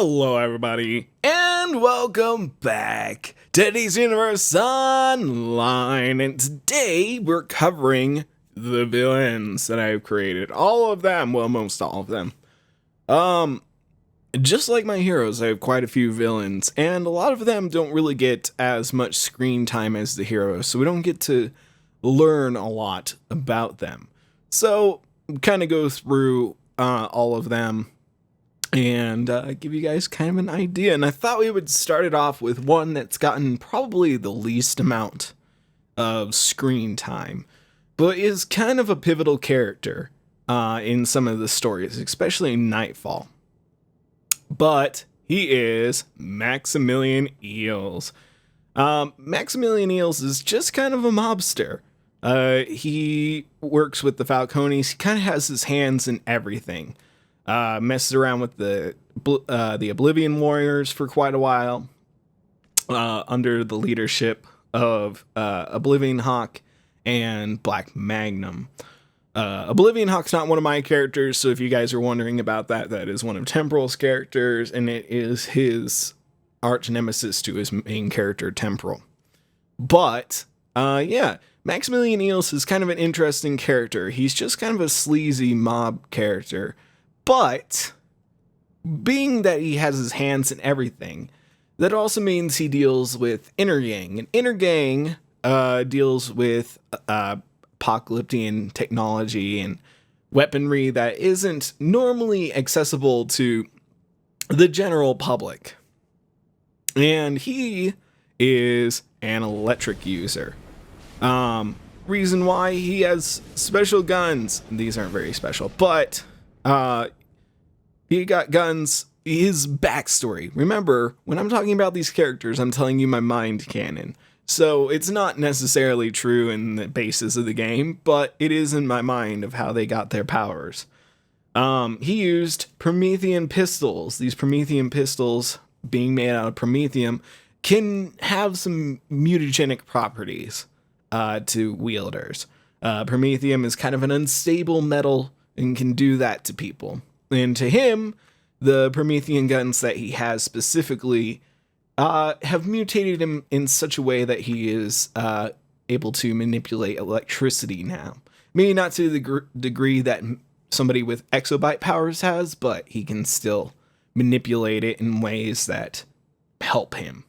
Hello everybody, and welcome back to DC Universe Online, and today we're covering the villains that I've created. All of them, well, most all of them. Just like my heroes, I have quite a few villains, and a lot of them don't really get as much screen time as the heroes, so we don't get to learn a lot about them. So, kind of go through all of them and give you guys kind of an idea. And I thought we would start it off with one that's gotten probably the least amount of screen time, but is kind of a pivotal character in some of the stories, especially in Nightfall. But he is Maxmillian Eels. Maxmillian Eels is just kind of a mobster. He works with the Falcones. He kind of has his hands in everything. Messes around with the Oblivion Warriors for quite a while, under the leadership of Oblivion Hawk and Black Magnum. Oblivion Hawk's not one of my characters, so if you guys are wondering about that, that is one of Temporal's characters, and it is his arch nemesis to his main character, Temporal. But, yeah, Maxmillian Eels is kind of an interesting character. He's just kind of a sleazy mob character. But, being that he has his hands in everything, that also means he deals with Inner Gang. And Inner Gang deals with apocalyptic technology and weaponry that isn't normally accessible to the general public. And he is an electric user. Reason why he has special guns. These aren't very special, but he got guns. His backstory. Remember, when I'm talking about these characters, I'm telling you my mind canon. So it's not necessarily true in the basis of the game, but it is in my mind of how they got their powers. He used Promethean pistols. These Promethean pistols, being made out of Promethium, can have some mutagenic properties to wielders. Promethium is kind of an unstable metal and can do that to people. And to him, the Promethean guns that he has specifically have mutated him in such a way that he is able to manipulate electricity now. Maybe not to the degree that somebody with exobyte powers has, but he can still manipulate it in ways that help him.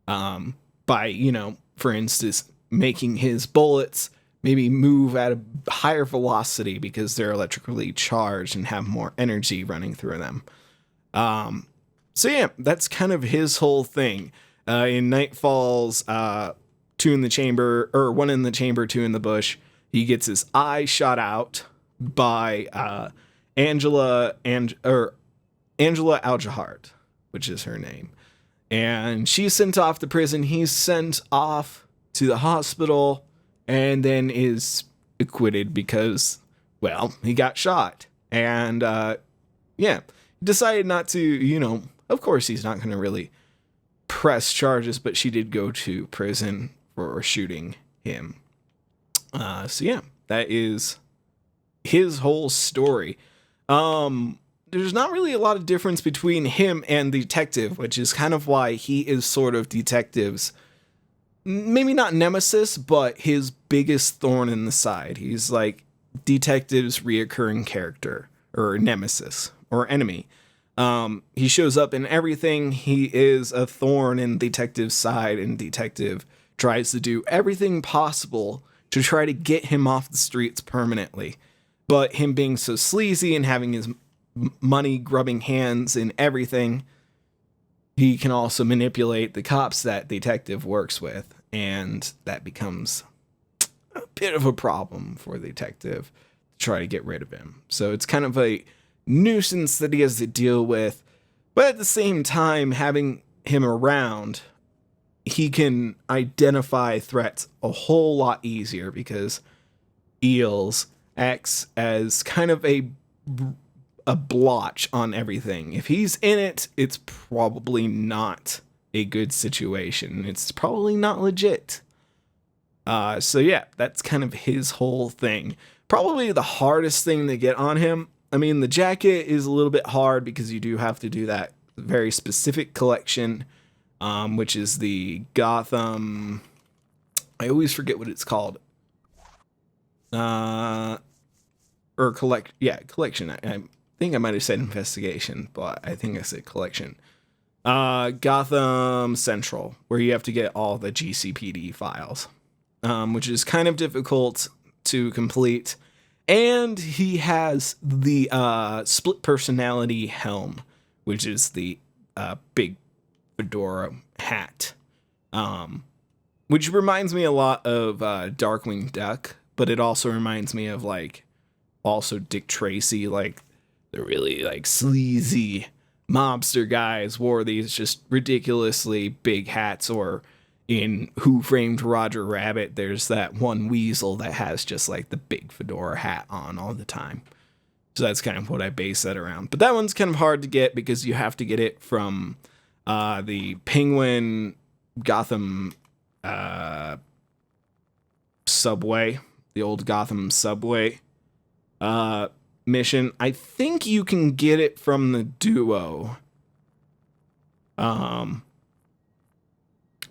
By, for instance, making his bullets maybe move at a higher velocity because they're electrically charged and have more energy running through them. So yeah, that's kind of his whole thing. In Nightfall's Two in the Chamber, or One in the Chamber, Two in the Bush, he gets his eye shot out by Angela Aljahart, which is her name. And she's sent off to prison. He's sent off to the hospital and then is acquitted because, well, he got shot. And, yeah, decided not to, of course he's not going to really press charges, but she did go to prison for shooting him. So yeah, that is his whole story. There's not really a lot of difference between him and the detective, which is kind of why he is sort of detective's, maybe not nemesis, but his biggest thorn in the side. He's like detective's reoccurring character, or nemesis, or enemy. He shows up in everything. He is a thorn in detective's side, and detective tries to do everything possible to try to get him off the streets permanently. But him being so sleazy and having his money grubbing hands in everything, he can also manipulate the cops that detective works with, and that becomes a bit of a problem for the detective to try to get rid of him. So it's kind of a nuisance that he has to deal with, but at the same time, having him around, he can identify threats a whole lot easier because Eels acts as kind of a blotch on everything. If he's in it, it's probably not a good situation. It's probably not legit. So yeah, that's kind of his whole thing. Probably the hardest thing to get on him. I mean, the jacket is a little bit hard because you do have to do that very specific collection, which is the Gotham. I always forget what it's called. Collection. I think I might have said investigation, but I think I said collection. Gotham Central, where you have to get all the GCPD files, which is kind of difficult to complete. And he has the split personality helm, which is the big fedora hat, which reminds me a lot of Darkwing Duck, but it also reminds me of like also Dick Tracy, like the really like sleazy mobster guys wore these just ridiculously big hats. Or in Who Framed Roger Rabbit, there's that one weasel that has just like the big fedora hat on all the time. So that's kind of what I base that around. But that one's kind of hard to get because you have to get it from the Penguin Gotham subway, the old Gotham subway mission. I think you can get it from the duo.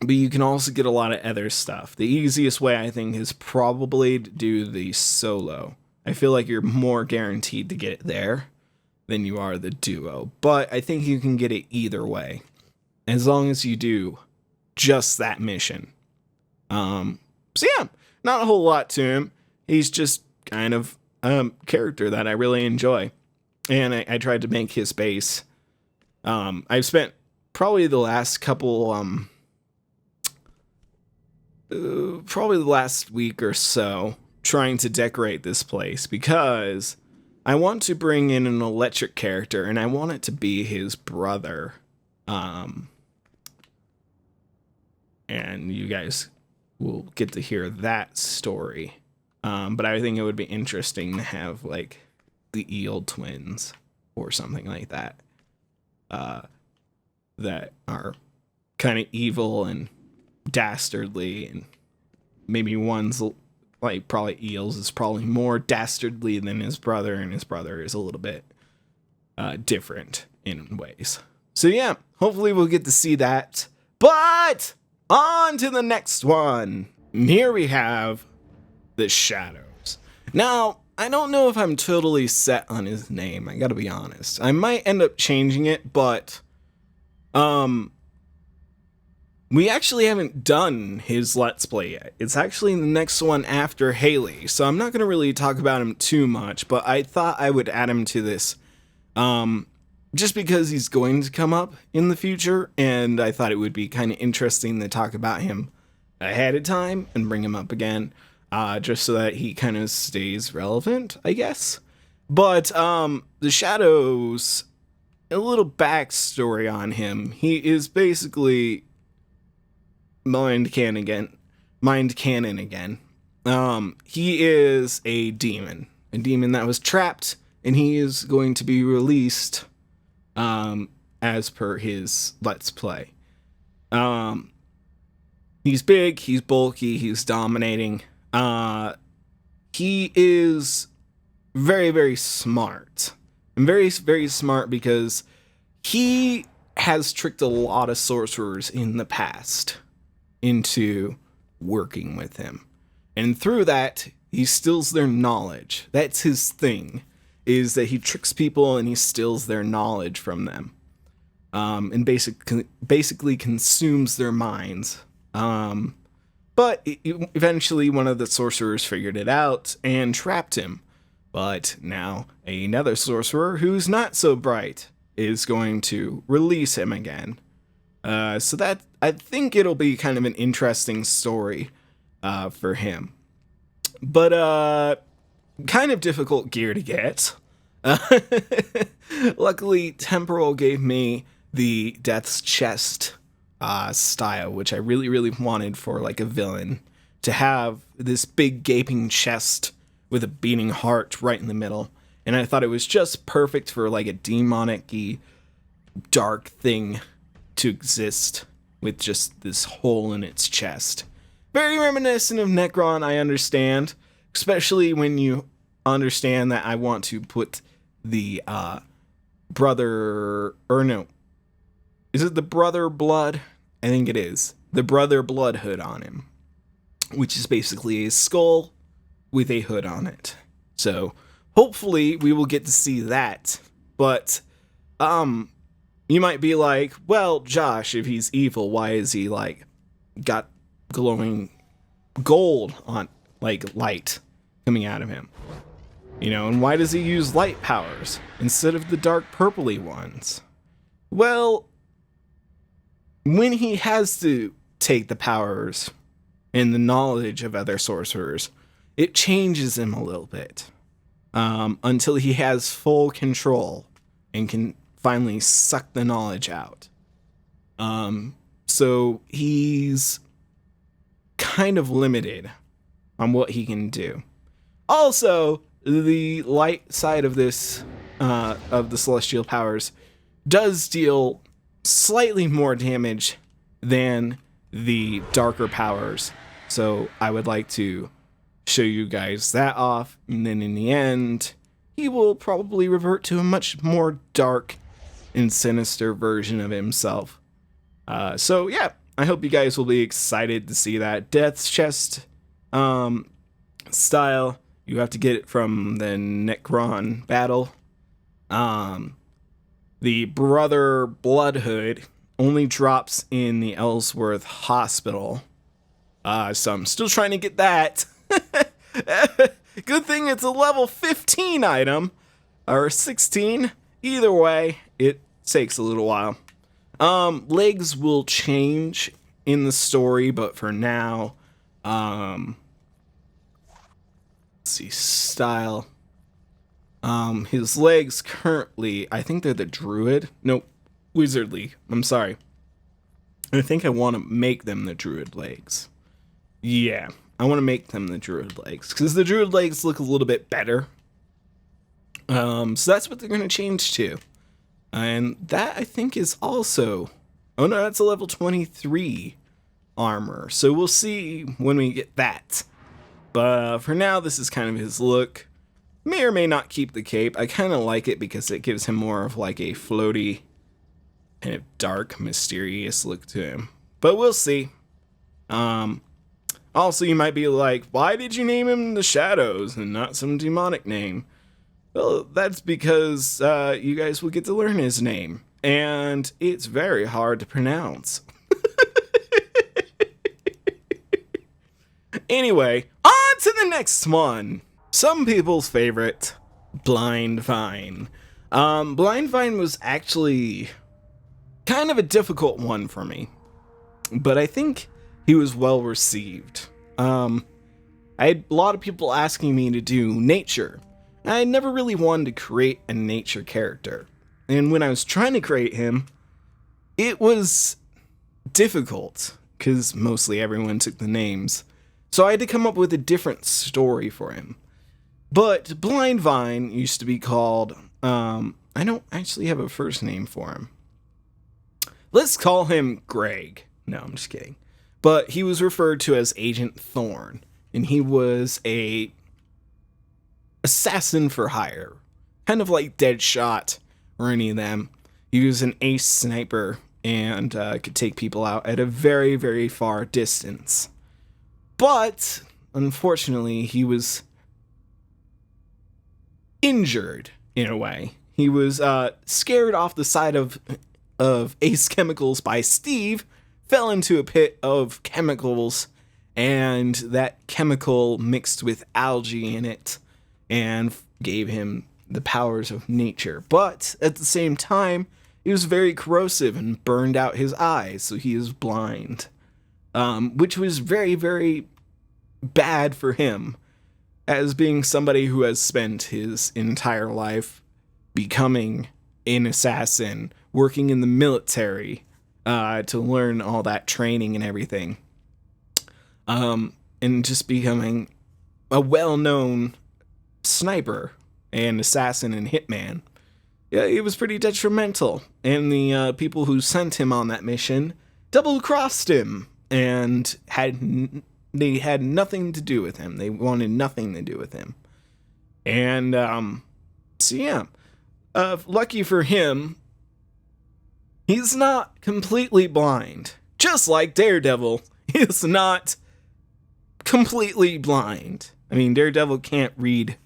But you can also get a lot of other stuff. The easiest way, I think, is probably to do the solo. I feel like you're more guaranteed to get it there than you are the duo. But I think you can get it either way, as long as you do just that mission. So yeah, not a whole lot to him. He's just kind of character that I really enjoy. And I tried to make his base. I've spent probably the last couple... probably the last week or so trying to decorate this place because I want to bring in an electric character and I want it to be his brother. And you guys will get to hear that story. But I think it would be interesting to have like the Eel twins or something like that. That are kind of evil and dastardly, and maybe one's like probably Eels is probably more dastardly than his brother, and his brother is a little bit different in ways. So yeah, hopefully we'll get to see that. But on to the next one. Here we have the Shadows. Now, I don't know if I'm totally set on his name, I gotta be honest. I might end up changing it, but we actually haven't done his Let's Play yet. It's actually the next one after Haley, so I'm not going to really talk about him too much, but I thought I would add him to this, just because he's going to come up in the future, and I thought it would be kind of interesting to talk about him ahead of time and bring him up again, just so that he kind of stays relevant, I guess. But the Shadows, a little backstory on him. He is basically mind canon again. He is a demon that was trapped, and he is going to be released as per his Let's Play. He's big, he's bulky, he's dominating. He is very, very smart. And very, very smart because he has tricked a lot of sorcerers in the past into working with him. And through that, he steals their knowledge. That's his thing, is that he tricks people and he steals their knowledge from them. And basically consumes their minds. But eventually one of the sorcerers figured it out and trapped him. But now another sorcerer who's not so bright is going to release him again. So that, I think it'll be kind of an interesting story for him. But kind of difficult gear to get. Luckily, Temporal gave me the Death's Chest style, which I really, really wanted for like a villain. To have this big gaping chest with a beating heart right in the middle. And I thought it was just perfect for like a demonic-y, dark thing to exist with just this hole in its chest. Very reminiscent of Necron, I understand. Especially when you understand that I want to put the is it the Brother Blood? I think it is. The Brother Blood hood on him, which is basically a skull with a hood on it. So hopefully we will get to see that. But you might be like, well, Josh, if he's evil, why is he like got glowing gold on like light coming out of him? You know, and why does he use light powers instead of the dark purpley ones? Well, when he has to take the powers and the knowledge of other sorcerers, it changes him a little bit until he has full control and can finally suck the knowledge out. So he's kind of limited on what he can do. Also, the light side of this, of the celestial powers, does deal slightly more damage than the darker powers. So I would like to show you guys that off, and then in the end, he will probably revert to a much more dark and sinister version of himself. So yeah, I hope you guys will be excited to see that. Death's Chest style. You have to get it from the Necron battle. The Brother Bloodhood only drops in the Ellsworth Hospital. So I'm still trying to get that. Good thing it's a level 15 item. Or 16. Either way, it takes a little while. Legs will change in the story, but for now, let's see, style. His legs currently, I think they're the Druid. Nope, Wizardly. I'm sorry. I think I want to make them the Druid legs. Yeah, I want to make them the Druid legs, because the Druid legs look a little bit better. So that's what they're going to change to. And that, I think, is also... Oh no, that's a level 23 armor. So we'll see when we get that. But for now, this is kind of his look. May or may not keep the cape. I kind of like it because it gives him more of like a floaty, kind of dark, mysterious look to him. But we'll see. Also, you might be like, why did you name him the Shadows and not some demonic name? Well, that's because you guys will get to learn his name. And it's very hard to pronounce. Anyway, on to the next one. Some people's favorite, Blindvine. Blindvine was actually kind of a difficult one for me, but I think he was well received. I had a lot of people asking me to do nature. I never really wanted to create a nature character, and when I was trying to create him, it was difficult, because mostly everyone took the names, so I had to come up with a different story for him. But Blindvine used to be called, I don't actually have a first name for him. Let's call him Greg. No, I'm just kidding. But he was referred to as Agent Thorn, and he was a assassin for hire. Kind of like Deadshot or any of them. He was an ace sniper and could take people out at a very, very far distance. But, unfortunately, he was injured in a way. He was scared off the side of Ace Chemicals by Steve, fell into a pit of chemicals, and that chemical mixed with algae in it and gave him the powers of nature. But at the same time, it was very corrosive and burned out his eyes, so he is blind. Which was very, very bad for him, as being somebody who has spent his entire life becoming an assassin, working in the military, to learn all that training and everything. And just becoming a well-known sniper and assassin and hitman. Yeah, it was pretty detrimental. And the people who sent him on that mission double-crossed him and they had nothing to do with him. They wanted nothing to do with him. And, so yeah. Lucky for him, He's not completely blind. Just like Daredevil is not completely blind. I mean, Daredevil can't read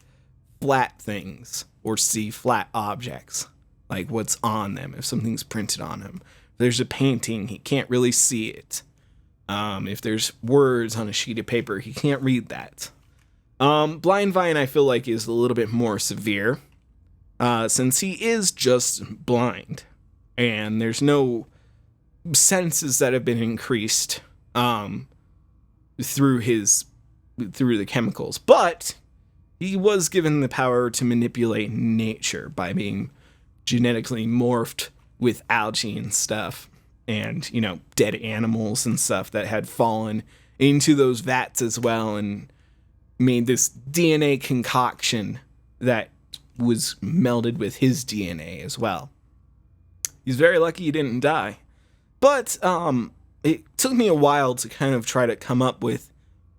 flat things or see flat objects, like what's on them, if something's printed on him. If there's a painting, he can't really see it. If there's words on a sheet of paper, he can't read that. Blindvine, I feel like, is a little bit more severe, since he is just blind, and there's no senses that have been increased through the chemicals. But he was given the power to manipulate nature by being genetically morphed with algae and stuff, and, you know, dead animals and stuff that had fallen into those vats as well, and made this DNA concoction that was melded with his DNA as well. He's very lucky he didn't die. But it took me a while to kind of try to come up with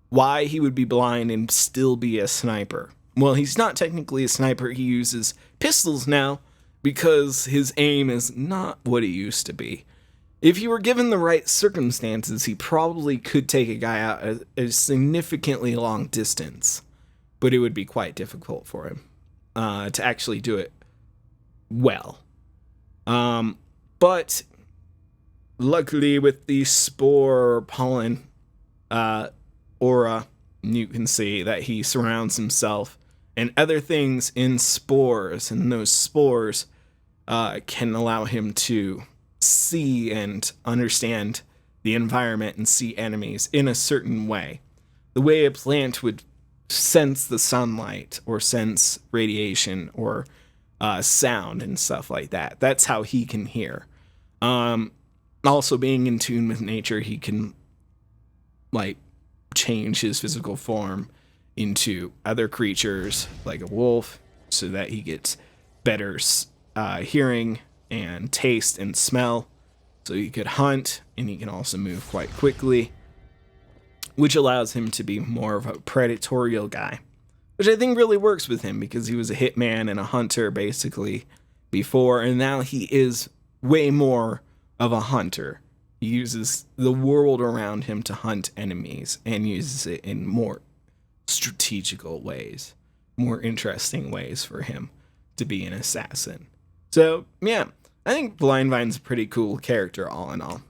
why he would be blind and still be a sniper. Well, he's not technically a sniper. He uses pistols now because his aim is not what it used to be. If he were given the right circumstances, he probably could take a guy out at a significantly long distance, but it would be quite difficult for him to actually do it well. But luckily, with the spore pollen aura, you can see that he surrounds himself and other things in spores, and those spores can allow him to see and understand the environment and see enemies in a certain way. The way a plant would sense the sunlight or sense radiation or sound and stuff like that. That's how he can hear. Also, being in tune with nature, he can, like, change his physical form into other creatures, like a wolf, so that he gets better hearing and taste and smell, so he could hunt, and he can also move quite quickly, which allows him to be more of a predatorial guy, which I think really works with him because he was a hitman and a hunter basically before, and now he is way more of a hunter. He uses the world around him to hunt enemies and uses it in more strategical ways, more interesting ways for him to be an assassin. So, yeah, I think Blindvine's a pretty cool character all in all.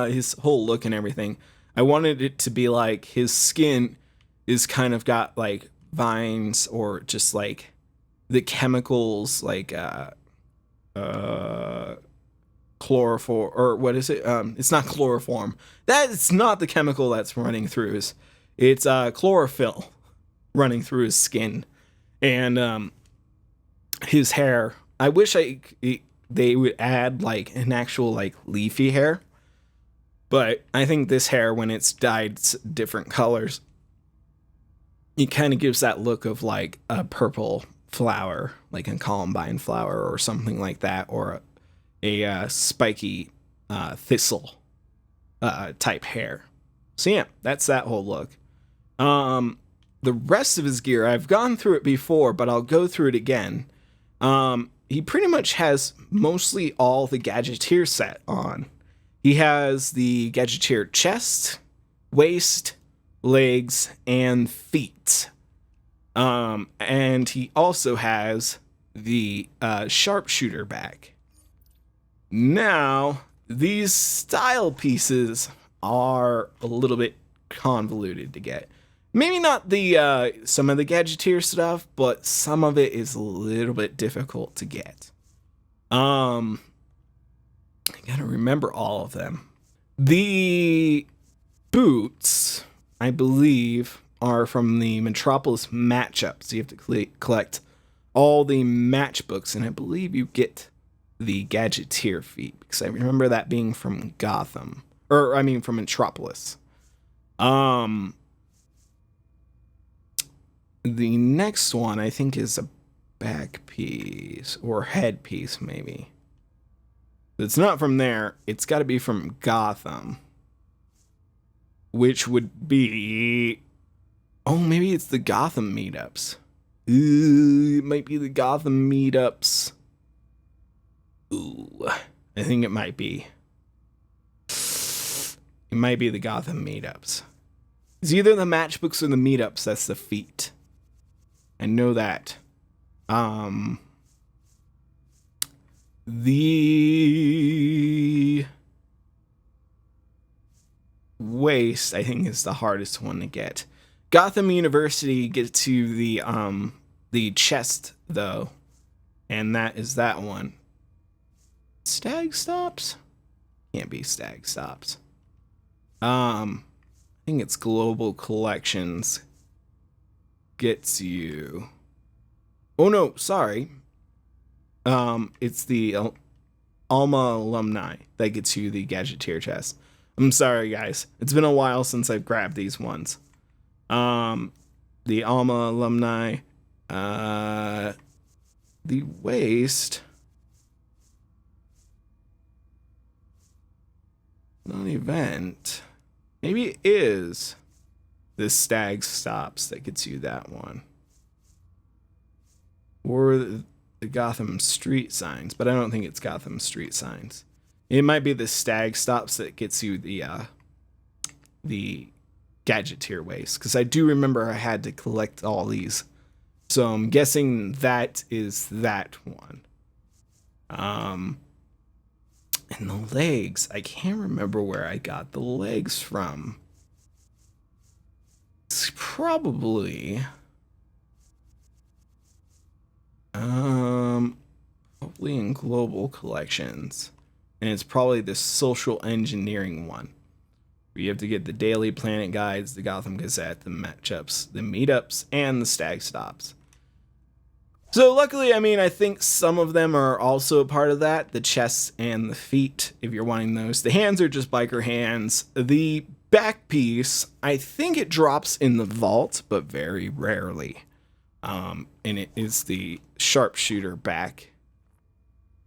His whole look and everything. I wanted it to be like his skin is kind of got like vines or just like the chemicals like chloroform, or what is it? It's not chloroform. That's not the chemical that's running through his. It's chlorophyll running through his skin, and his hair. I wish they would add like an actual like leafy hair, but I think this hair, when it's dyed different colors, it kind of gives that look of like a purple flower, like a columbine flower or something like that, or a spiky thistle type hair. So yeah, that's that whole look. The rest of his gear, I've gone through it before, but I'll go through it again. He pretty much has mostly all the Gadgeteer set on. He has the Gadgeteer chest, waist, legs, and feet. And he also has the sharpshooter bag. Now, these style pieces are a little bit convoluted to get. Maybe not the some of the Gadgeteer stuff, but some of it is a little bit difficult to get. I gotta remember all of them. The boots, I believe, are from the Metropolis matchups. You have to collect all the matchbooks, and I believe you get the Gadgeteer feet, because I remember that being from Gotham, or I mean from Metropolis. The next one, I think, is a back piece or head piece, maybe. It's not from there. It's got to be from Gotham, which would be... Oh, maybe it's the Gotham meetups. It might be the Gotham meetups. Ooh, I think it might be. It might be the Gotham meetups. It's either the matchbooks or the meetups that's the feat. I know that. The waste, I think, is the hardest one to get. Gotham University gets you the chest though, and that is that one. Stag stops? Can't be stag stops. I think it's global collections gets you. Oh no, sorry. It's the Alma alumni that gets you the Gadgeteer chest. I'm sorry, guys. It's been a while since I've grabbed these ones. The Alma alumni, the waste. Non-event. Maybe it is the Stag Stops that gets you that one. Or the Gotham Street Signs, but I don't think it's Gotham Street Signs. It might be the Stag Stops that gets you the Gadgeteer waste, because I do remember I had to collect all these. So I'm guessing that is that one. And the legs, I can't remember where I got the legs from. It's probably probably in global collections. And it's probably the social engineering one. Where you have to get the daily planet guides, the Gotham Gazette, the matchups, the meetups, and the stag stops. So luckily, I mean, I think some of them are also a part of that. The chests and the feet, if you're wanting those. The hands are just biker hands. The back piece, I think it drops in the vault, but very rarely. And it is the sharpshooter back.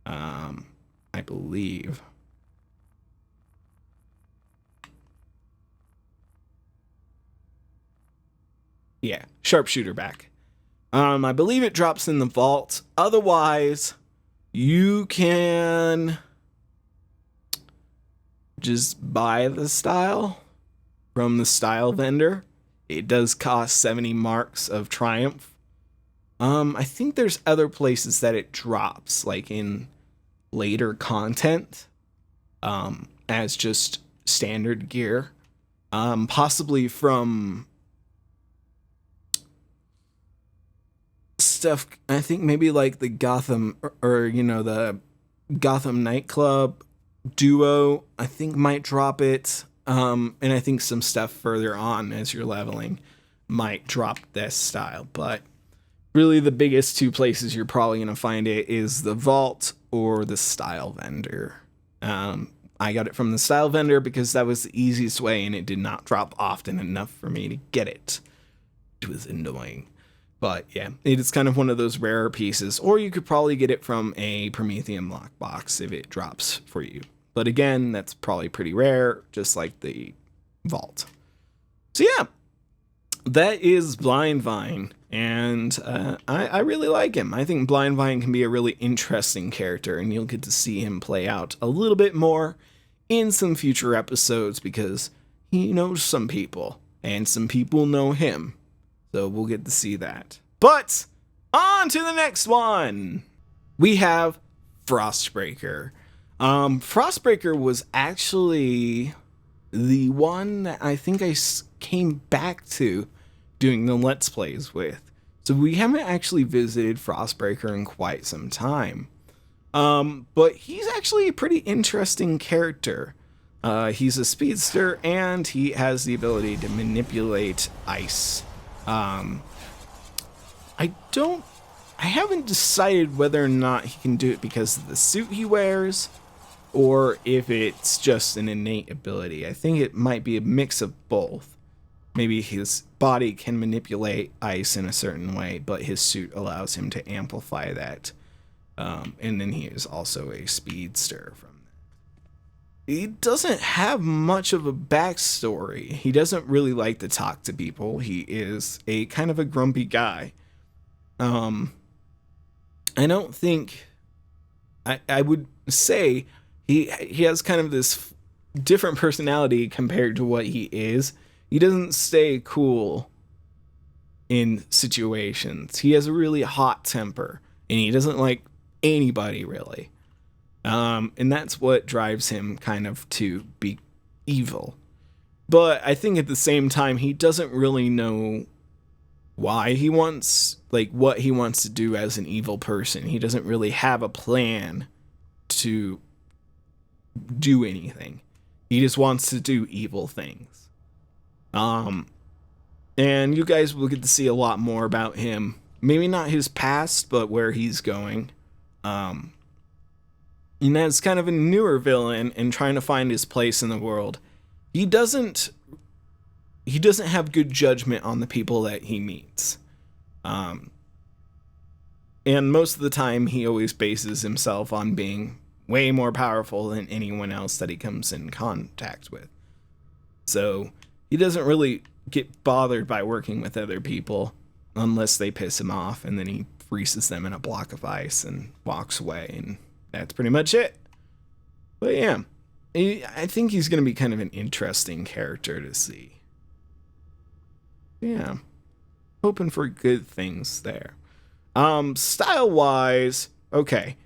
I believe. Yeah, sharpshooter back. I believe it drops in the vault. Otherwise, you can just buy the style from the style vendor. It does cost 70 marks of triumph. I think there's other places that it drops, like in later content, as just standard gear. Possibly from stuff, I think maybe like the Gotham, or you know, the Gotham nightclub duo, I think might drop it. And I think some stuff further on as you're leveling might drop this style, but really the biggest two places you're probably going to find it is the vault or the style vendor. I got it from the style vendor because that was the easiest way and it did not drop often enough for me to get it. It was annoying. But yeah, it is kind of one of those rarer pieces, or you could probably get it from a Prometheum lockbox if it drops for you. But again, that's probably pretty rare, just like the vault. So yeah, that is Blindvine, and I really like him. I think Blindvine can be a really interesting character, and you'll get to see him play out a little bit more in some future episodes because he knows some people, and some people know him. So we'll get to see that. But on to the next one. We have Frostbreaker. Frostbreaker was actually the one that I think I came back to doing the Let's Plays with. So we haven't actually visited Frostbreaker in quite some time. But he's actually a pretty interesting character. He's a speedster and he has the ability to manipulate ice. I haven't decided whether or not he can do it because of the suit he wears, or if it's just an innate ability. I think it might be a mix of both. Maybe his body can manipulate ice in a certain way, but his suit allows him to amplify that. And then he is also a speedster from that. He doesn't have much of a backstory. He doesn't really like to talk to people. He is a kind of a grumpy guy. I don't think... I would say he has kind of this different personality compared to what he is. He doesn't stay cool in situations. He has a really hot temper, and he doesn't like anybody really. And that's what drives him kind of to be evil. But I think at the same time, he doesn't really know why he wants, like, what he wants to do as an evil person. He doesn't really have a plan to do anything. He just wants to do evil things. And you guys will get to see a lot more about him. Maybe not his past, but where he's going. And as kind of a newer villain and trying to find his place in the world, he doesn't have good judgment on the people that he meets. And most of the time, he always bases himself on being way more powerful than anyone else that he comes in contact with. So he doesn't really get bothered by working with other people unless they piss him off, and then he freezes them in a block of ice and walks away, and that's pretty much it. But yeah, I think he's going to be kind of an interesting character to see. Yeah, hoping for good things there. Style-wise, okay.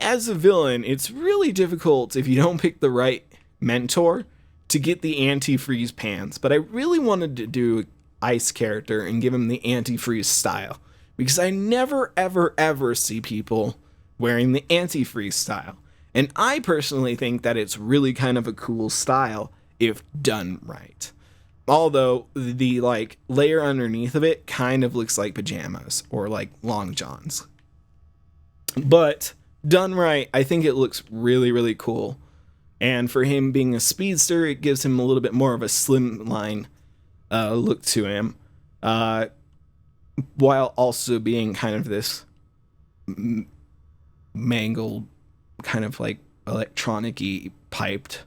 As a villain, it's really difficult if you don't pick the right mentor to get the antifreeze pants, but I really wanted to do an ice character and give him the antifreeze style, because I never, ever, ever see people wearing the antifreeze style, and I personally think that it's really kind of a cool style if done right. Although the like layer underneath of it kind of looks like pajamas or like long johns, but done right, I think it looks really, really cool. And for him being a speedster, it gives him a little bit more of a slimline look to him, while also being kind of this mangled, kind of like electronic-y piped,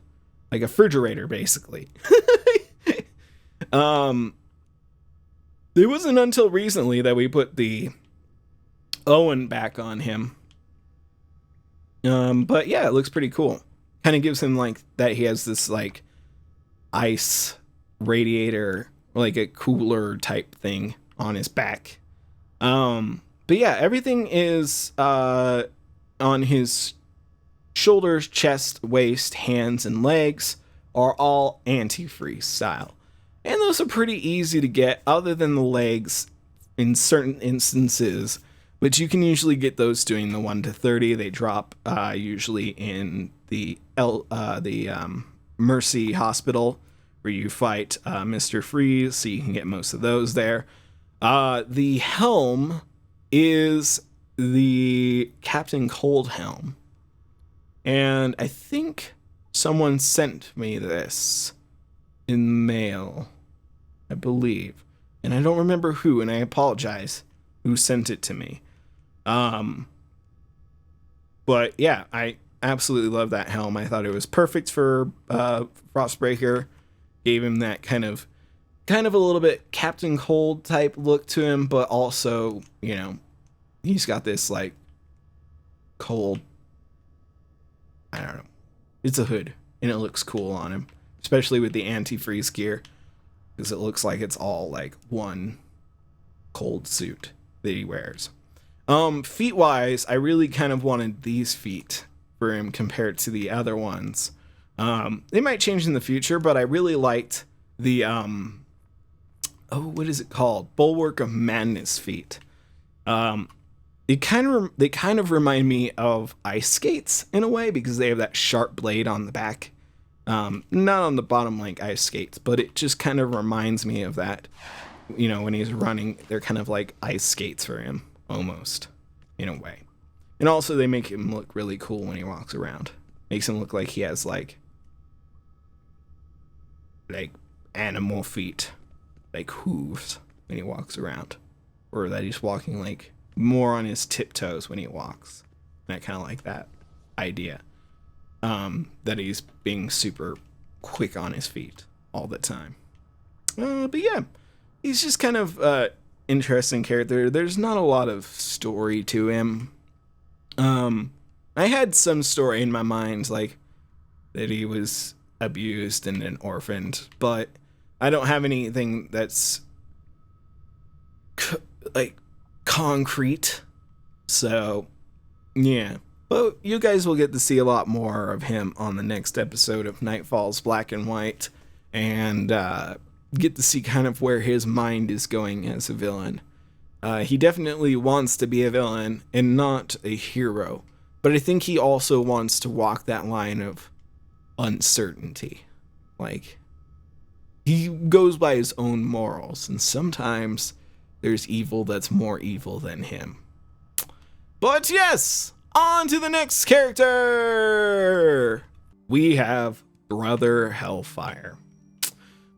like a refrigerator, basically. It wasn't until recently that we put the Owen back on him. But yeah, it looks pretty cool. Kind of gives him like that he has this like ice radiator, like a cooler type thing on his back. But yeah, everything is on his shoulders, chest, waist, hands, and legs are all antifreeze style. And those are pretty easy to get, other than the legs in certain instances. But you can usually get those doing the 1 to 30. They drop usually in the Mercy Hospital, where you fight Mr. Freeze, so you can get most of those there. The helm is the Captain Cold helm. And I think someone sent me this in the mail, I believe. And I don't remember who, and I apologize who sent it to me. But yeah, I absolutely love that helm. I thought it was perfect for Frostbreaker. Gave him that kind of a little bit Captain Cold type look to him, but also, you know, he's got this like cold, I don't know. It's a hood, and it looks cool on him, especially with the antifreeze gear, because it looks like it's all like one cold suit that he wears. Feet wise, I really kind of wanted these feet for him compared to the other ones. They might change in the future, but I really liked the what is it called? Bulwark of Madness feet. They kind of remind me of ice skates in a way, because they have that sharp blade on the back. Not on the bottom like ice skates, but it just kind of reminds me of that. You know, when he's running, they're kind of like ice skates for him, almost, in a way. And also they make him look really cool when he walks around. Makes him look like he has like animal feet, like hooves when he walks around. Or that he's walking like more on his tiptoes when he walks. And I kind of like that idea. That he's being super quick on his feet all the time. But yeah, he's just kind of interesting character. There's not a lot of story to him. I had some story in my mind, like, that he was abused and then orphaned, but I don't have anything that's, like, concrete. So, yeah. But you guys will get to see a lot more of him on the next episode of Nightfall's Black and White, and get to see kind of where his mind is going as a villain. He definitely wants to be a villain and not a hero, but I think he also wants to walk that line of uncertainty. Like, he goes by his own morals, and sometimes there's evil that's more evil than him. But yes, on to the next character! We have Brother Hellfire.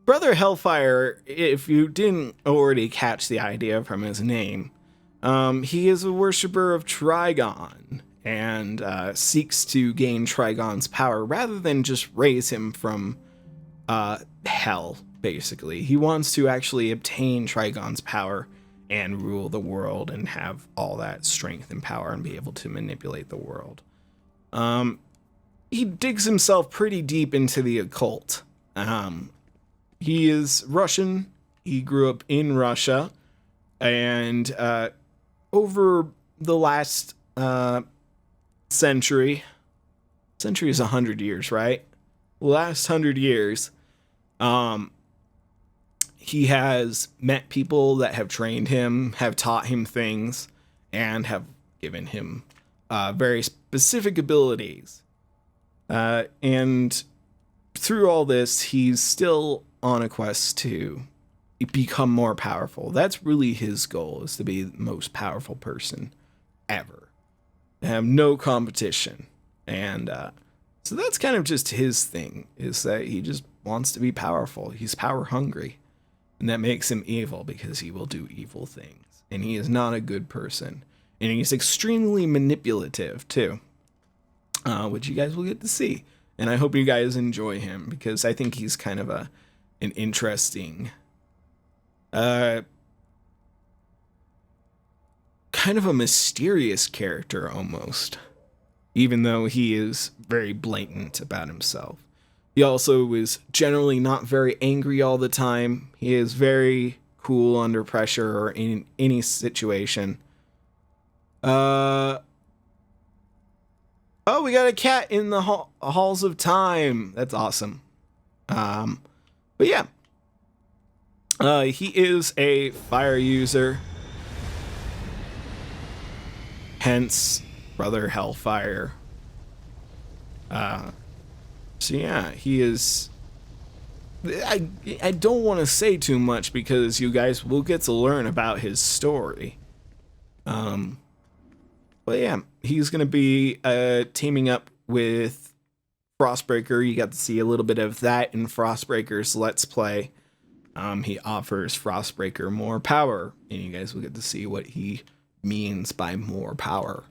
Brother Hellfire, if you didn't already catch the idea from his name, he is a worshiper of Trigon, and seeks to gain Trigon's power rather than just raise him from hell, basically. He wants to actually obtain Trigon's power and rule the world and have all that strength and power and be able to manipulate the world. He digs himself pretty deep into the occult. He is Russian. He grew up in Russia, and over the last century is 100 years, right? Last 100 years, he has met people that have trained him, have taught him things, and have given him very specific abilities. And through all this, he's still on a quest to become more powerful. That's really his goal, is to be the most powerful person ever. Have no competition. And so that's kind of just his thing, is that he just wants to be powerful. He's power hungry. And that makes him evil, because he will do evil things. And he is not a good person. And he's extremely manipulative, too. Which you guys will get to see. And I hope you guys enjoy him, because I think he's kind of an interesting, kind of a mysterious character almost, even though he is very blatant about himself. He also is generally not very angry all the time. He is very cool under pressure or in any situation. Oh, we got a cat in the halls of time. That's awesome. But yeah. He is a fire user. Hence, Brother Hellfire. So yeah, he is... I don't want to say too much, because you guys will get to learn about his story. But yeah, he's going to be teaming up with Frostbreaker. You got to see a little bit of that in Frostbreaker's Let's Play. He offers Frostbreaker more power, and you guys will get to see what he means by more power.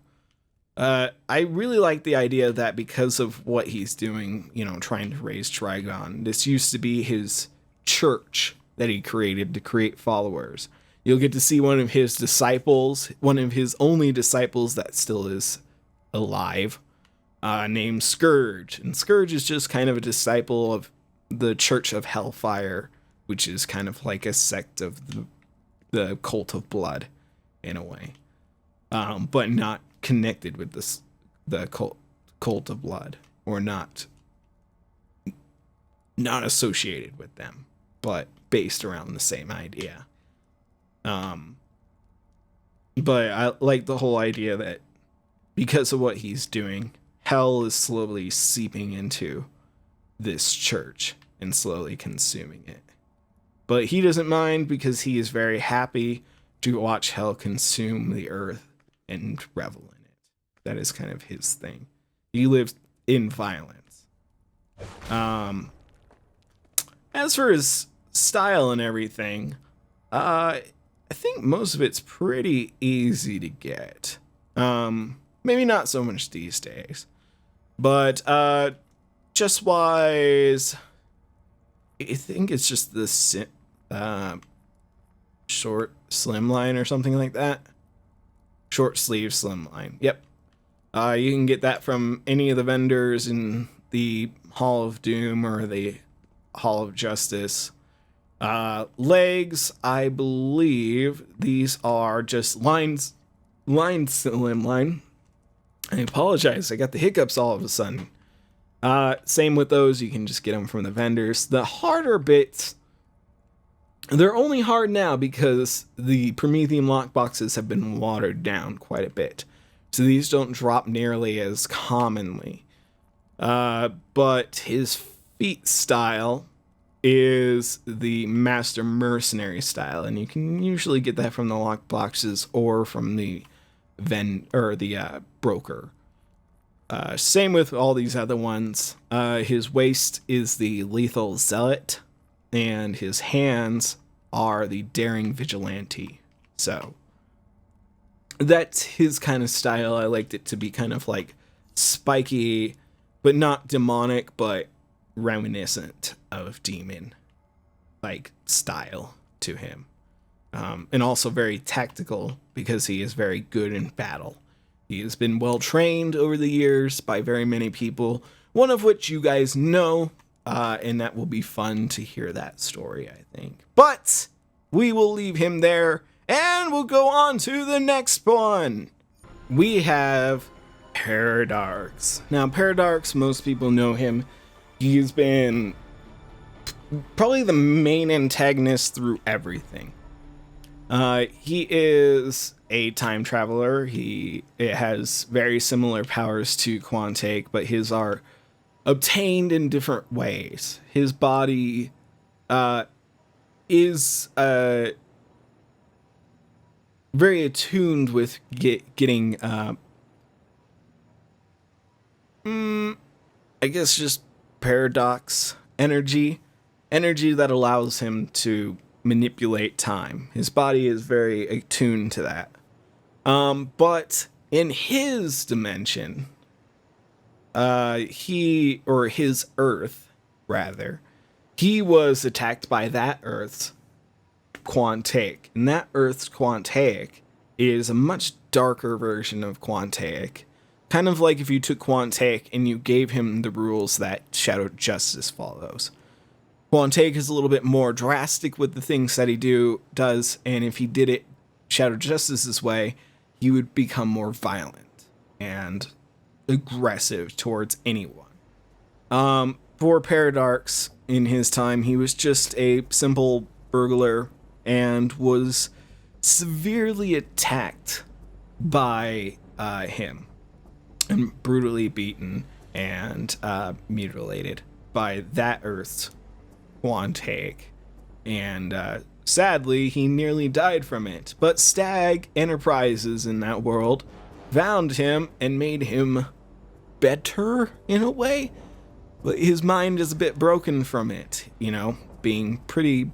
I really like the idea that because of what he's doing, you know, trying to raise Trigon, this used to be his church that he created to create followers. You'll get to see one of his disciples, one of his only disciples that still is alive, named Scourge. And Scourge is just kind of a disciple of the Church of Hellfire, which is kind of like a sect of the Cult of Blood, in a way. But not connected with the Cult of Blood, or not associated with them, but based around the same idea. But I like the whole idea that because of what he's doing, hell is slowly seeping into this church and slowly consuming it. But he doesn't mind, because he is very happy to watch hell consume the earth and revel in it. That is kind of his thing. He lives in violence. As for his style and everything, I think most of it's pretty easy to get. Maybe not so much these days. But just wise, I think it's just the short slimline or something like that. Short sleeve slimline. Yep. You can get that from any of the vendors in the Hall of Doom or the Hall of Justice. Legs, I believe these are just slimline. I apologize, I got the hiccups all of a sudden. Same with those, you can just get them from the vendors. The harder bits, they're only hard now because the Prometheum lockboxes have been watered down quite a bit. So these don't drop nearly as commonly. But his feat style is the Master Mercenary style, and you can usually get that from the lockboxes or from the broker. Same with all these other ones. His waist is the Lethal Zealot, and his hands are the Daring Vigilante. So that's his kind of style. I liked it to be kind of like spiky, but not demonic, but reminiscent of demon like style to him. And also very tactical because he is very good in battle. He has been well trained over the years by very many people, one of which you guys know, and that will be fun to hear that story, I think. But we will leave him there, and we'll go on to the next one. We have Paradarx. Now, Paradarx, most people know him. He's been probably the main antagonist through everything. He is a time traveler. It has very similar powers to Quantake, but his are obtained in different ways. His body is very attuned with getting I guess just paradox energy that allows him to manipulate time. His body is very attuned to that. But in his dimension, his Earth, rather, he was attacked by that Earth's Quantake. And that Earth's Quantake is a much darker version of Quantake. Kind of like if you took Quantake and you gave him the rules that Shadow Justice follows. Quantake is a little bit more drastic with the things that he does, and if he did it Shadow Justice's way, he would become more violent and aggressive towards anyone. For Paradarx, in his time, he was just a simple burglar and was severely attacked by him and brutally beaten and mutilated by that Earth's Quantake, and sadly he nearly died from it, but Stag Enterprises in that world found him and made him better in a way, but his mind is a bit broken from it, being pretty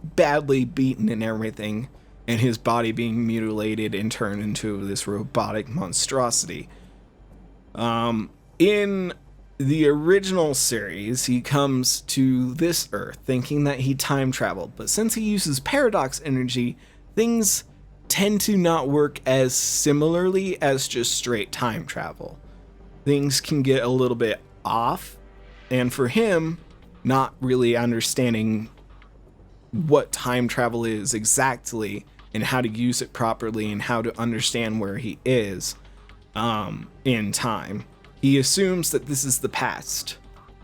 badly beaten and everything, and his body being mutilated and turned into this robotic monstrosity. In the original series, he comes to this Earth thinking that he time traveled, but since he uses paradox energy, things tend to not work as similarly as just straight time travel. Things can get a little bit off, and for him, not really understanding what time travel is exactly and how to use it properly and how to understand where he is in time, he assumes that this is the past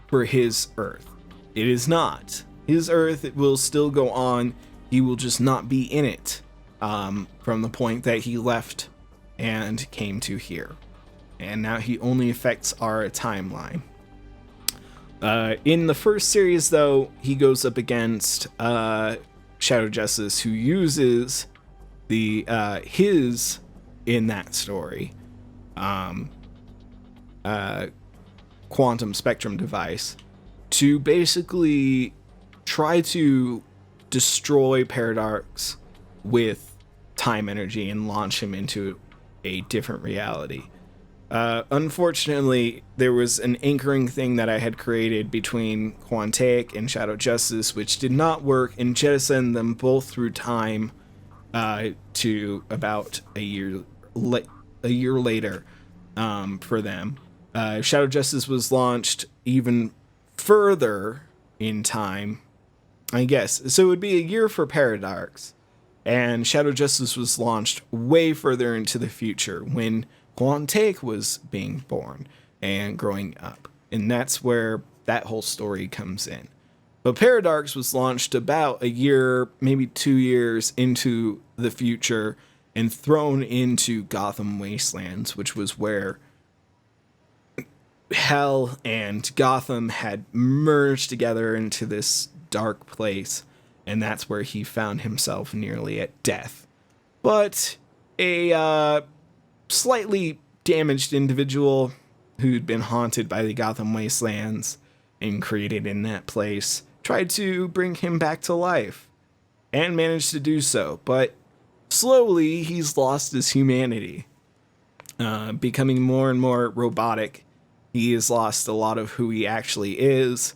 for his Earth. It is not. His Earth, it will still go on. He will just not be in it from the point that he left and came to here. And now he only affects our timeline. In the first series, though, he goes up against Shadow Justice, who uses his in that story quantum spectrum device to basically try to destroy Paradarx with time energy and launch him into a different reality. Unfortunately, there was an anchoring thing that I had created between Quantake and Shadow Justice, which did not work, and jettisoned them both through time to about a year later. for them. Shadow Justice was launched even further in time, I guess. So it would be a year for Paradox. And Shadow Justice was launched way further into the future when Quantique was being born and growing up. And that's where that whole story comes in. But Paradox was launched about a year, maybe 2 years into the future and thrown into Gotham Wastelands, which was where Hell and Gotham had merged together into this dark place. And that's where he found himself nearly at death. But a slightly damaged individual who'd been haunted by the Gotham Wastelands and created in that place tried to bring him back to life and managed to do so. But slowly, he's lost his humanity, becoming more and more robotic. He has lost a lot of who he actually is.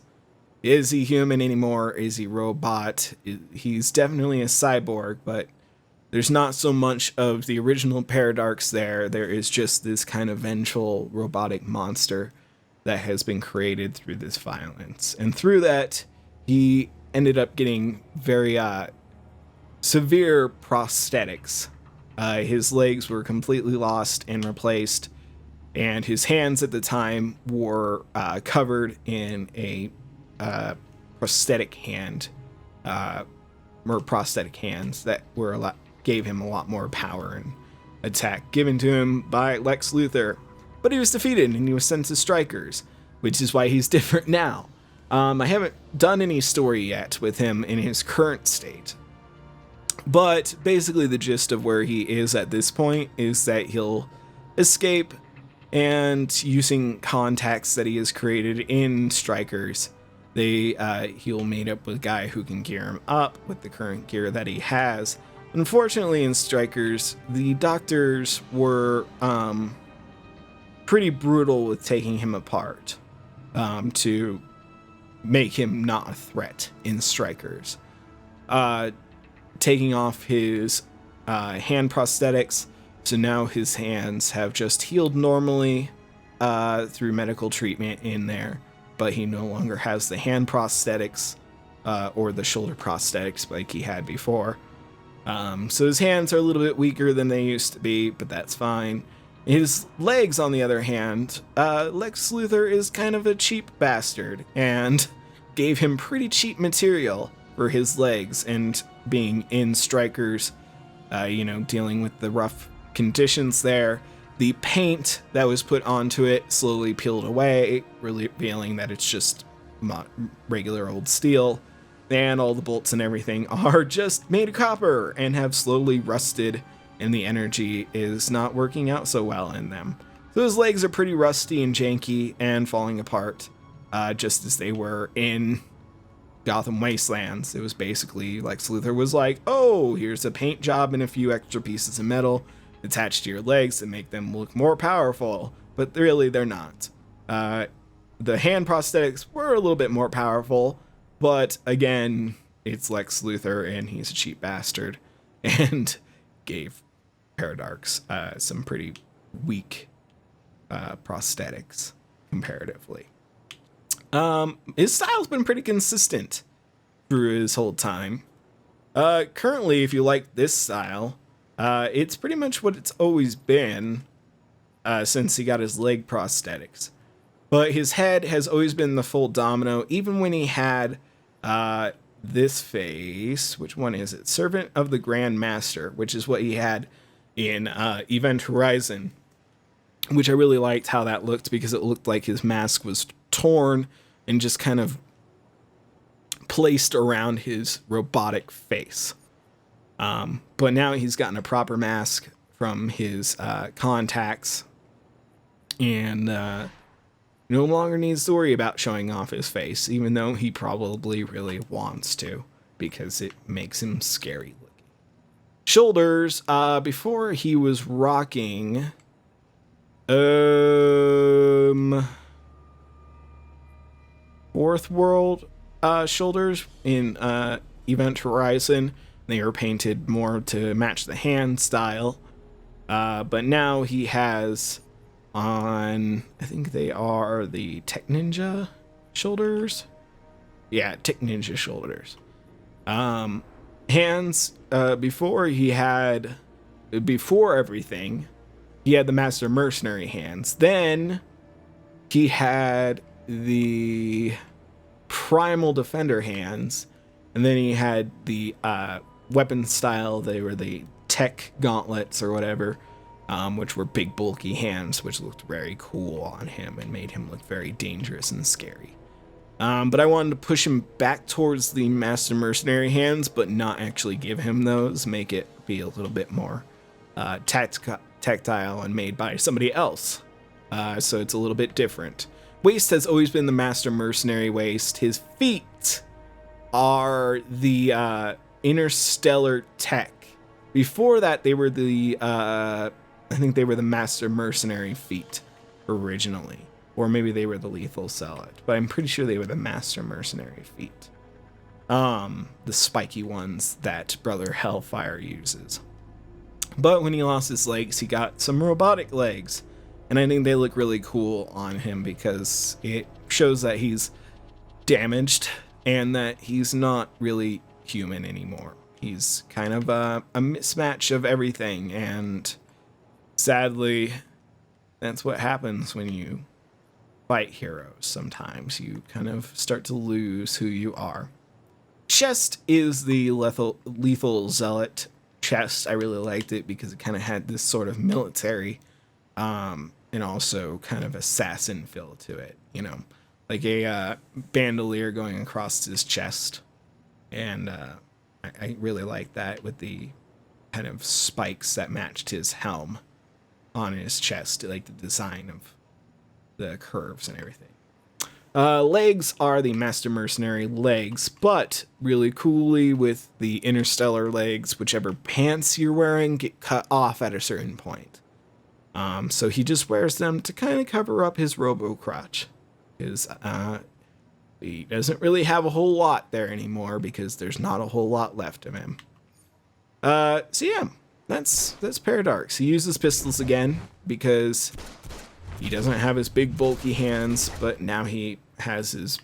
Is he human anymore? Is he robot? He's definitely a cyborg, but there's not so much of the original Paradox there. There is just this kind of vengeful robotic monster that has been created through this violence. And through that, he ended up getting very severe prosthetics. His legs were completely lost and replaced, and his hands at the time were covered in a prosthetic hand, or prosthetic hands that were gave him a lot more power and attack given to him by Lex Luthor. But he was defeated and he was sent to Strikers, which is why he's different now. I haven't done any story yet with him in his current state, but basically the gist of where he is at this point is that he'll escape, and using contacts that he has created in Strikers, he'll meet up with a guy who can gear him up with the current gear that he has. Unfortunately, in Strikers, the doctors were pretty brutal with taking him apart to make him not a threat in Strikers. Taking off his hand prosthetics, so now his hands have just healed normally through medical treatment in there. But he no longer has the hand prosthetics or the shoulder prosthetics like he had before. So his hands are a little bit weaker than they used to be, but that's fine. His legs, on the other hand, Lex Luthor is kind of a cheap bastard and gave him pretty cheap material for his legs, and being in Strikers, dealing with the rough conditions there. The paint that was put onto it slowly peeled away, revealing that it's just regular old steel, and all the bolts and everything are just made of copper and have slowly rusted, and the energy is not working out so well in them. So his legs are pretty rusty and janky and falling apart, just as they were in Gotham Wastelands. It was basically Lex Luthor was like, oh, here's a paint job and a few extra pieces of metal attached to your legs to make them look more powerful, but really they're not. The hand prosthetics were a little bit more powerful, but again, it's Lex Luthor and he's a cheap bastard, and gave Paradox some pretty weak prosthetics comparatively. His style's been pretty consistent through his whole time. Currently, if you like this style, it's pretty much what it's always been since he got his leg prosthetics. But his head has always been the full domino, even when he had this face. Which one is it? Servant of the Grand Master, which is what he had in Event Horizon, which I really liked how that looked, because it looked like his mask was torn and just kind of placed around his robotic face. But now he's gotten a proper mask from his contacts, and no longer needs to worry about showing off his face, even though he probably really wants to, because it makes him scary looking. Shoulders, before he was rocking Fourth World shoulders in Event Horizon. They were painted more to match the hand style, but now he has on, I think they are the Tech Ninja shoulders. Yeah, Tech Ninja shoulders. Hands, before everything, he had the Master Mercenary hands. Then he had the Primal Defender hands. And then he had the weapon style. They were the Tech Gauntlets or whatever, which were big, bulky hands, which looked very cool on him and made him look very dangerous and scary. But I wanted to push him back towards the Master Mercenary hands, but not actually give him those. Make it be a little bit more tactile and made by somebody else. So it's a little bit different. Waist has always been the Master Mercenary waist. His feet are the Interstellar Tech. Before that, they were the I think they were the Master Mercenary feet originally, or maybe they were the Lethal Zealot, but I'm pretty sure they were the Master Mercenary feet. The spiky ones that Brother Hellfire uses. But when he lost his legs, he got some robotic legs, and I think they look really cool on him because it shows that he's damaged and that he's not really human anymore. He's kind of a mismatch of everything, and sadly, that's what happens when you fight heroes. Sometimes you kind of start to lose who you are. Chest is the lethal Zealot chest. I really liked it because it kind of had this sort of military and also kind of assassin feel to it, you know, like a bandolier going across his chest. And I really like that with the kind of spikes that matched his helm on his chest, like the design of the curves and everything. Legs are the Master Mercenary legs, but really coolly with the Interstellar legs, whichever pants you're wearing get cut off at a certain point. So he just wears them to kind of cover up his robo-crotch. He doesn't really have a whole lot there anymore because there's not a whole lot left of him. So yeah, that's Paradox. He uses pistols again because he doesn't have his big bulky hands, but now he has his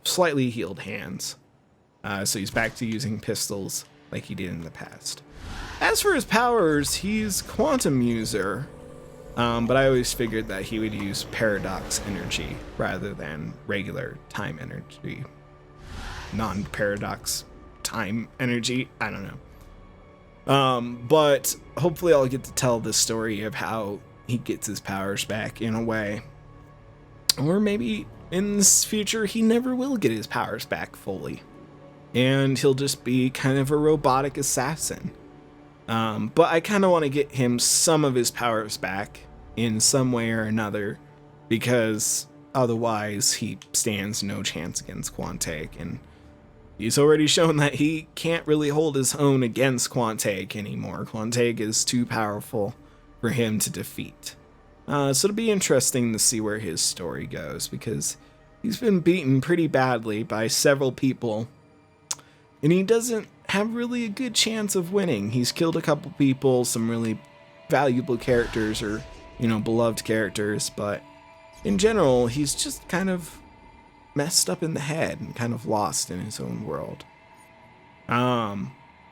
slightly healed hands. So he's back to using pistols like he did in the past. As for his powers, he's Quantum User, but I always figured that he would use Paradox Energy rather than regular Time Energy. Non-Paradox Time Energy, I don't know. But hopefully I'll get to tell the story of how he gets his powers back in a way. Or maybe in this future he never will get his powers back fully, and he'll just be kind of a robotic assassin. But I kind of want to get him some of his powers back in some way or another, because otherwise he stands no chance against Quantake, and he's already shown that he can't really hold his own against Quantake anymore. Quantake is too powerful for him to defeat. So it'll be interesting to see where his story goes, because he's been beaten pretty badly by several people, and he doesn't have really a good chance of winning. He's killed a couple people, some really valuable characters or, you know, beloved characters, but in general, he's just kind of messed up in the head and kind of lost in his own world. So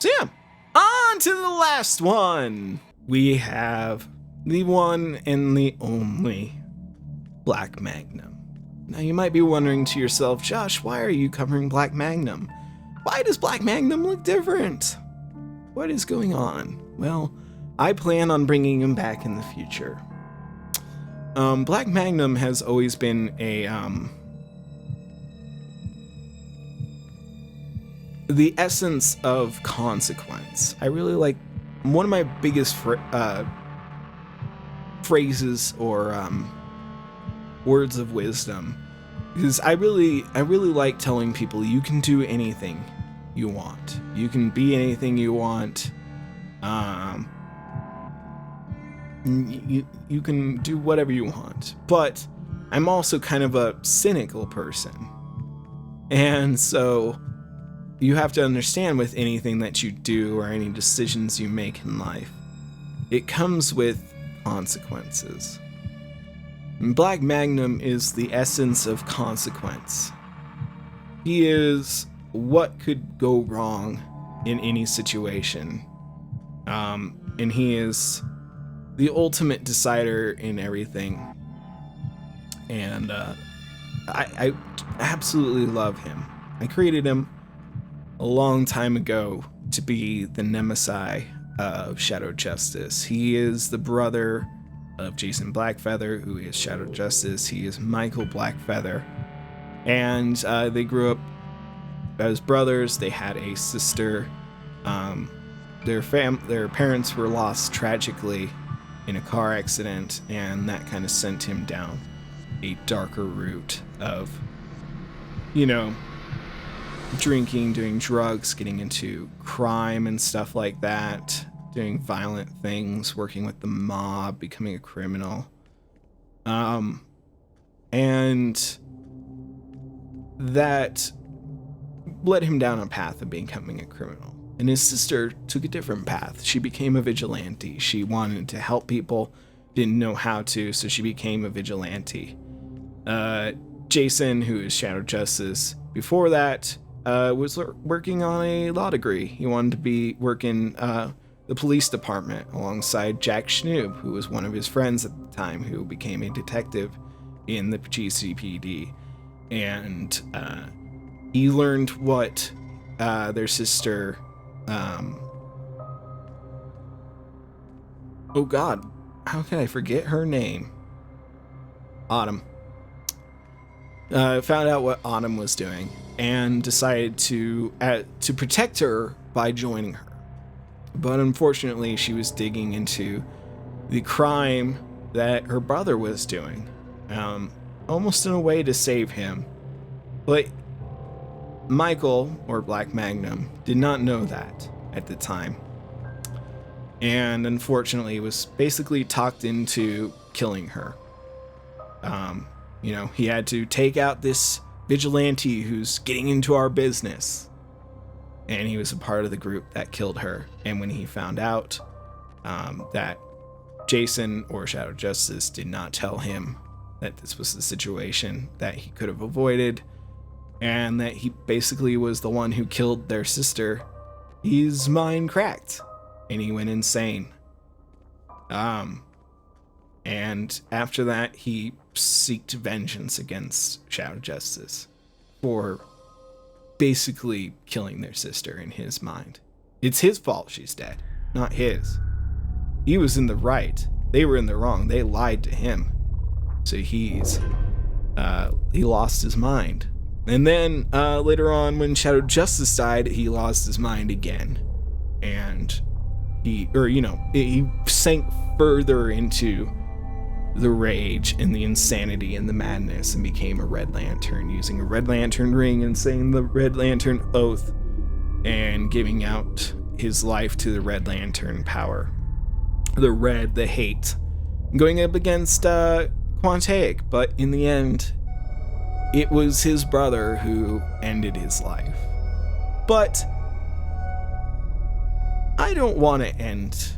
yeah, on to the last one. We have the one and the only Black Magnum. Now you might be wondering to yourself, Josh, why are you covering Black Magnum? Why does Black Magnum look different? What is going on? Well, I plan on bringing him back in the future. Black Magnum has always been a, the essence of consequence. I really like, one of my biggest phrases or words of wisdom, because I really like telling people you can do anything you want. You can be anything you want. You can do whatever you want. But I'm also kind of a cynical person. And so you have to understand, with anything that you do or any decisions you make in life, it comes with consequences. And Black Magnum is the essence of consequence. He is what could go wrong in any situation. And he is the ultimate decider in everything. And I absolutely love him. I created him a long time ago to be the nemesis of Shadow Justice. He is the brother of Jason Blackfeather, who is Shadow Justice. He is Michael Blackfeather. And they grew up as brothers. They had a sister. Their parents were lost tragically in a car accident, and that kind of sent him down a darker route of, drinking, doing drugs, getting into crime and stuff like that, doing violent things, working with the mob, becoming a criminal. And that led him down a path of becoming a criminal. And his sister took a different path. She became a vigilante. She wanted to help people, didn't know how to, so she became a vigilante. Jason, who is Shadow Justice, before that, was working on a law degree. He wanted to be working the police department alongside Jack Schnoob, who was one of his friends at the time, who became a detective in the GCPD. And he learned what their sister... oh god, how can I forget her name? Autumn. Found out what Autumn was doing and decided to protect her by joining her. But unfortunately, she was digging into the crime that her brother was doing, almost in a way to save him. But Michael, or Black Magnum, did not know that at the time. And unfortunately was basically talked into killing her. He had to take out this vigilante who's getting into our business. And he was a part of the group that killed her. And when he found out that Jason, or Shadow Justice, did not tell him that this was the situation that he could have avoided, and that he basically was the one who killed their sister, his mind cracked and he went insane. And after that, he sought vengeance against Shadow Justice for basically killing their sister in his mind. It's his fault she's dead, not his. He was in the right. They were in the wrong. They lied to him. So he lost his mind. And then later on, when Shadow Justice died, he lost his mind again. And he sank further into the rage and the insanity and the madness and became a Red Lantern, using a Red Lantern ring and saying the Red Lantern oath and giving out his life to the Red Lantern power. The hate. Going up against Quantaic, but in the end, it was his brother who ended his life. But I don't want to end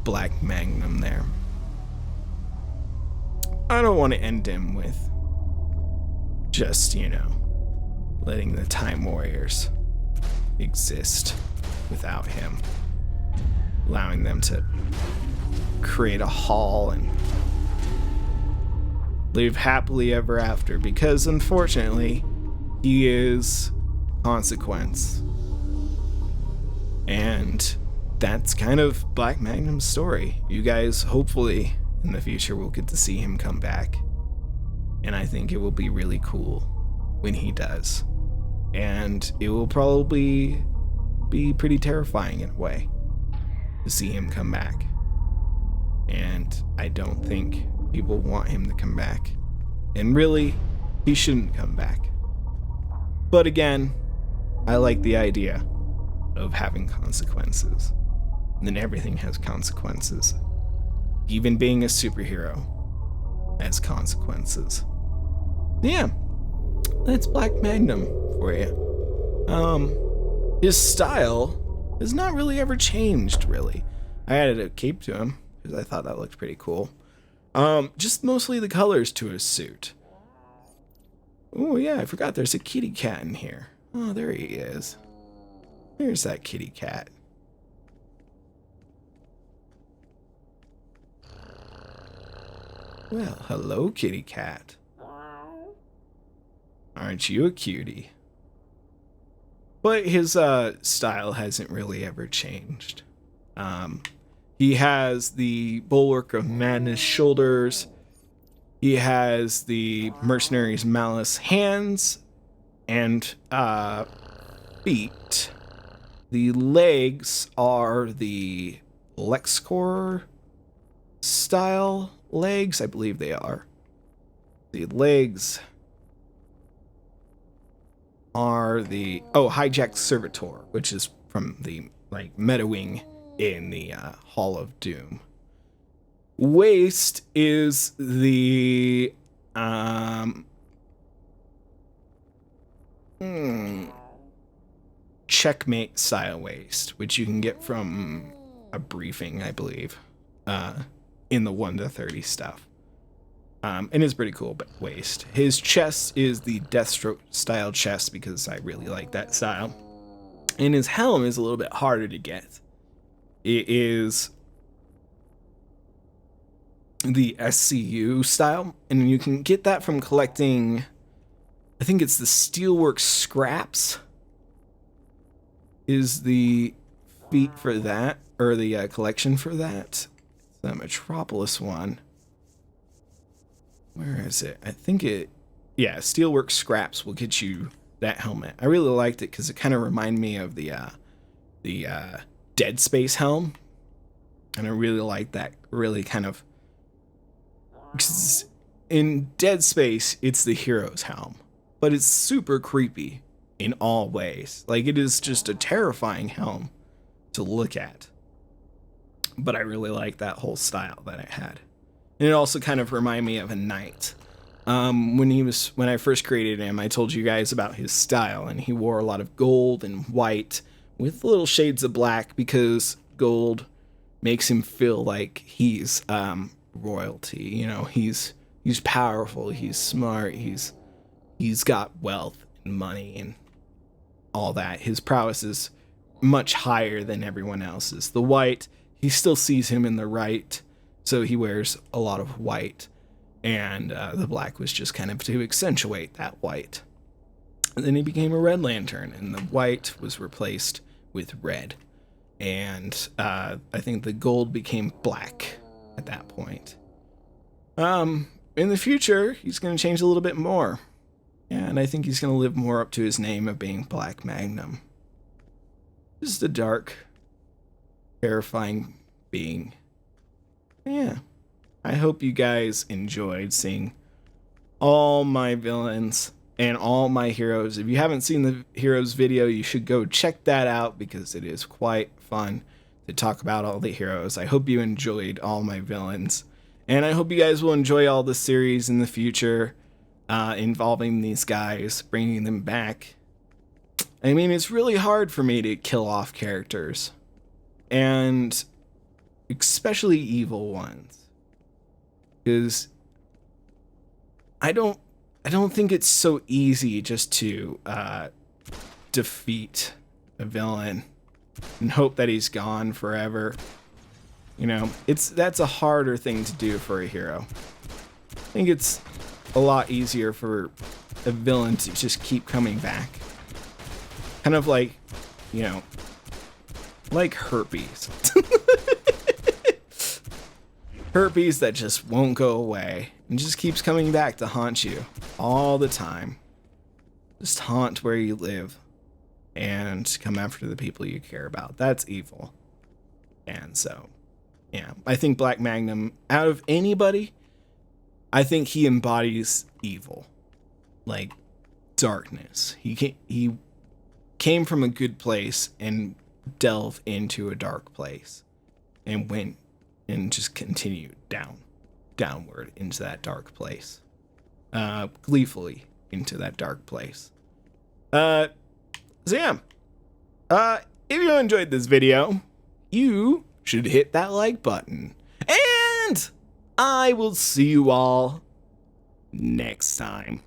Black Magnum there. I don't want to end him with just, letting the Time Warriors exist without him. Allowing them to create a hall and live happily ever after, because unfortunately, he is consequence. And that's kind of Black Magnum's story. You guys, hopefully, in the future, will get to see him come back. And I think it will be really cool when he does. And it will probably be pretty terrifying in a way to see him come back. And I don't think people want him to come back. And really, he shouldn't come back. But again, I like the idea of having consequences. And then everything has consequences. Even being a superhero has consequences. Yeah, that's Black Magnum for you. His style has not really ever changed, really. I added a cape to him because I thought that looked pretty cool. Just mostly the colors to his suit. Oh yeah, I forgot there's a kitty cat in here. Oh, there he is. There's that kitty cat. Well, hello, kitty cat. Aren't you a cutie? But his style hasn't really ever changed. He has the Bulwark of Madness shoulders. He has the Mercenary's Malice hands and feet. The legs are the Lexcor style legs, I believe they are. The legs are the hijacked servitor, which is from the meta wing in the Hall of Doom. Waist is the checkmate style waist, which you can get from a briefing, I believe, in the 1 to 30 stuff. And it's pretty cool, but waist. His chest is the Deathstroke style chest because I really like that style. And his helm is a little bit harder to get. It is the SCU style, and you can get that from collecting, I think it's the Steelworks scraps is the feat for that, or the collection for that. The Metropolis one. Where is it? I think Steelworks scraps will get you that helmet. I really liked it because it kind of reminded me of the Dead Space helm, and I really like that. Really kind of, because in Dead Space it's the hero's helm, but it's super creepy in all ways. Like, it is just a terrifying helm to look at. But I really like that whole style that it had. And it also kind of reminded me of a knight. When I first created him, I told you guys about his style, and he wore a lot of gold and white with little shades of black because gold makes him feel like he's royalty. You know, he's powerful, he's smart, he's got wealth and money and all that. His prowess is much higher than everyone else's. The white, he still sees him in the right, so he wears a lot of white, and the black was just kind of to accentuate that white. And then he became a Red Lantern, and the white was replaced with red, and I think the gold became black at that point. In the future, he's going to change a little bit more, and I think he's going to live more up to his name of being Black Magnum. Just a dark, terrifying being. Yeah, I hope you guys enjoyed seeing all my villains and all my heroes. If you haven't seen the heroes video, you should go check that out because it is quite fun to talk about all the heroes. I hope you enjoyed all my villains, and I hope you guys will enjoy all the series in the future involving these guys, bringing them back. I mean, it's really hard for me to kill off characters, and especially evil ones, because I don't think it's so easy just to defeat a villain and hope that he's gone forever. You know, that's a harder thing to do for a hero. I think it's a lot easier for a villain to just keep coming back. Kind of like, you know, like herpes. Herpes that just won't go away and just keeps coming back to haunt you all the time. Just haunt where you live and come after the people you care about. That's evil. And so, yeah, I think Black Magnum, out of anybody, I think he embodies evil, like darkness. He came from a good place and delved into a dark place and went and just continued downward into that dark place, gleefully into that dark place. So yeah, if you enjoyed this video, you should hit that like button and I will see you all next time.